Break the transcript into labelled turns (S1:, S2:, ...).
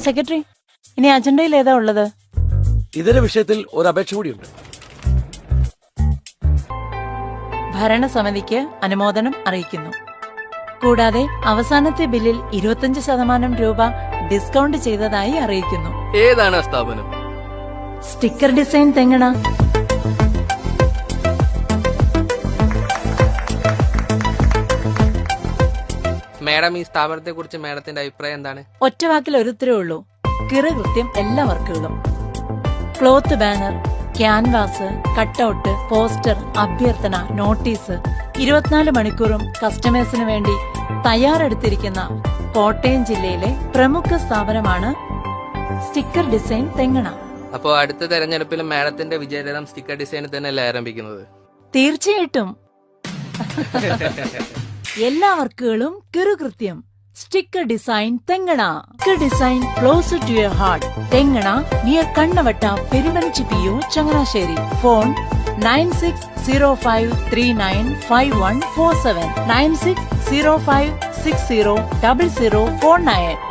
S1: Secretary, ഇനി അജണ്ടയിൽ ഏതാ ഉള്ളത്?
S2: ഇതര വിഷയത്തിൽ ഒരു അപേക്ഷ കൂടിയുണ്ട്.
S1: ഭരണസമിതിക്ക് അനുമോദനം അറിയിക്കുന്നു. കൂടാതെ അവസാനത്തെ ബില്ലിൽ 25% രൂപ ഡിസ്കൗണ്ട് ചെയ്തതായി അറിയിക്കുന്നു.
S3: ഏതാണ് സ്ഥാപനം?
S1: Sticker design Thengana.
S3: മാഡം, ഈ സ്ഥാപനത്തെ കുറിച്ച് മാഡത്തിന്റെ അഭിപ്രായം എന്താണ്?
S1: ഒറ്റ വാക്കിൽ ഒരു ഉത്തരവേ ഉള്ളൂ: കൃത്യം എല്ലാ വർക്കുകളും. Cloth banner, canvas, cutout, poster, അഭ്യർത്ഥന, നോട്ടീസ് 24 മണിക്കൂറും കസ്റ്റമേഴ്സിന് വേണ്ടി തയ്യാറെടുത്തിരിക്കുന്ന കോട്ടയം ജില്ലയിലെ പ്രമുഖ സ്ഥാപനമാണ് സ്റ്റിക്കർ ഡിസൈൻ തെങ്ങണ.
S3: അപ്പോ അടുത്ത തെരഞ്ഞെടുപ്പിൽ മാഡത്തിന്റെ വിജയരഥം സ്റ്റിക്കർ ഡിസൈനിൽ തന്നെയല്ലേ ആരംഭിക്കുന്നത്?
S1: തീർച്ചയായിട്ടും. എല്ലാ വർക്കുകളും കൃത്യം. Sticker design Thengana. Sticker design close to your heart. Thengana, near Kannavatta, Peruvanchi PO, Changanassery. Phone 9605395147, 9605600049.